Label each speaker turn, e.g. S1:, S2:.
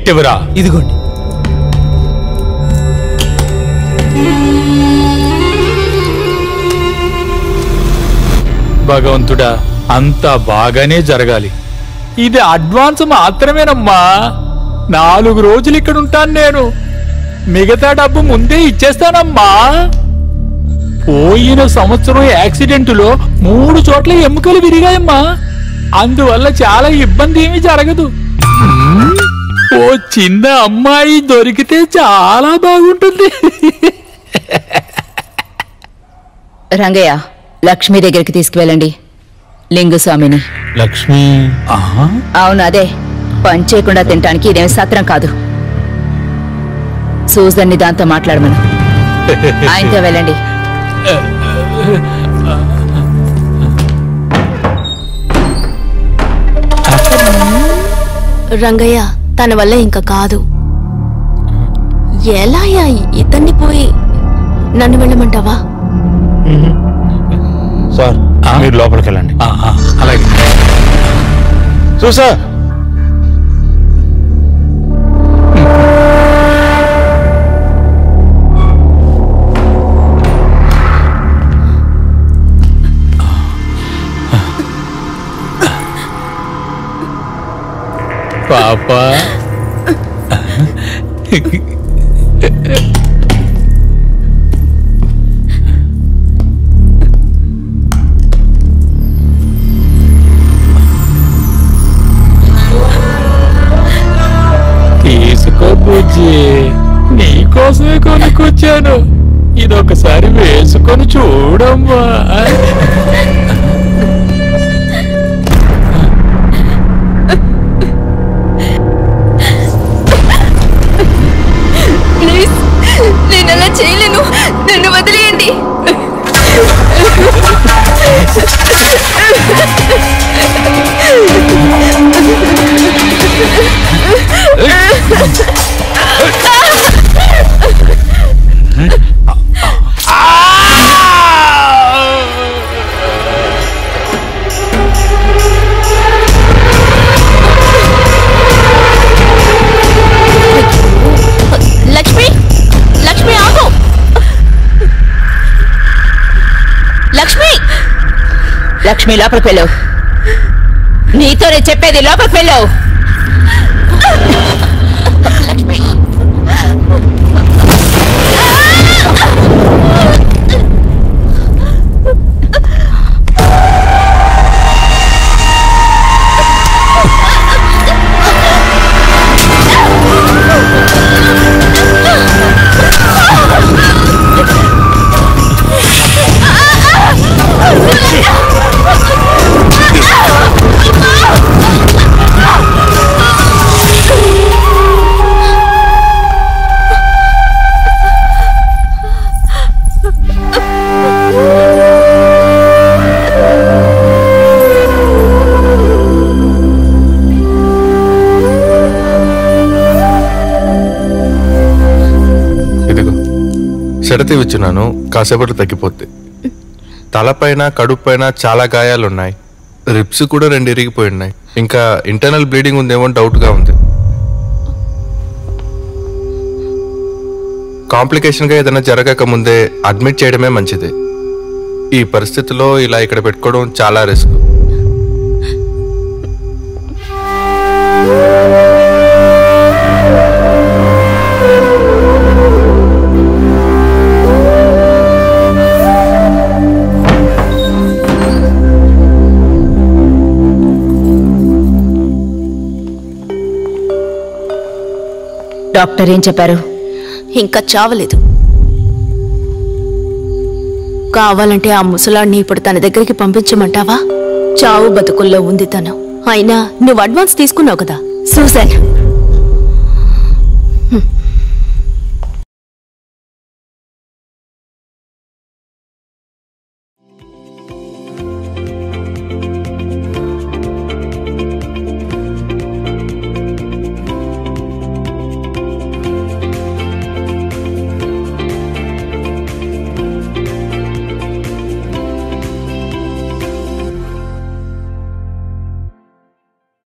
S1: పెట్టివరా.
S2: ఇదిగోండి.
S1: భగవంతుడా, అంతా బాగానే జరగాలి. ఇది అడ్వాన్స్ మాత్రమేనమ్మా. 4 రోజులు ఇక్కడ ఉంటాను నేను. మిగతా డబ్బు ముందే ఇచ్చేస్తానమ్మా. పోయిన సంవత్సరం యాక్సిడెంటులో 3 చోట్ల ఎముకలు విరిగాయమ్మా. అందువల్ల చాలా ఇబ్బంది ఏమీ జరగదు. ఓ చిన్న అమ్మాయి దొరికితే చాలా బాగుంటుంది.
S3: రంగయ్య, లక్ష్మి దగ్గరికి తీసుకువెళ్ళండి. లింగుస్వామిని.
S1: లక్ష్మి?
S3: అవును, అదే. పని చేయకుండా తినటానికి ఇదేమి సత్రం కాదు. సూజన్ని దాంతో మాట్లాడమను. ఆయనతో వెళ్ళండి.
S4: రంగయ్య, తన వల్ల ఇంకా కాదు. ఎలా ఇతన్ని పోయి నన్ను వెళ్ళమంటావా?
S5: సార్, మీరు లోపలికి వెళ్ళండి.
S1: అలాగే.
S5: చూసా,
S1: పాపా, తీసుకో బుజ్జి, నీకోసమే కొనుక్కొచ్చాను. ఇదొకసారి వేసుకొని చూడమ్మా.
S4: ప్లీజ్, నేను అలా చేయలేను. నన్ను వదిలేయండి. లక్ష్మి, లక్ష్మి ఆగు. లక్ష్మి,
S3: లక్ష్మి లోపలికి వెళ్ళావు. నీతోనే చెప్పేది, లోపలికి వెళ్ళావు.
S5: షరతి ఇచ్చున్నాను, కాసేపట్లో తగ్గిపోద్ది. తలపైన కడుపైన చాలా గాయాలున్నాయి. రిప్స్ కూడా 2 ఇరిగిపోయి ఉన్నాయి. ఇంకా ఇంటర్నల్ బ్లీడింగ్ ఉందేమో డౌట్గా ఉంది. కాంప్లికేషన్గా ఏదైనా జరగక ముందే అడ్మిట్ చేయడమే మంచిది. ఈ పరిస్థితిలో ఇలా ఇక్కడ పెట్టుకోవడం చాలా రిస్క్.
S3: డాక్టర్ ఏం చెప్పారు?
S4: ఇంకా చావలేదు. కావాలంటే ఆ ముసలాడిని ఇప్పుడు తన దగ్గరికి పంపించమంటావా? చావు బతుకుల్లో ఉంది తను. అయినా నువ్వు అడ్వాన్స్ తీసుకున్నావు కదా.
S3: సూసన్,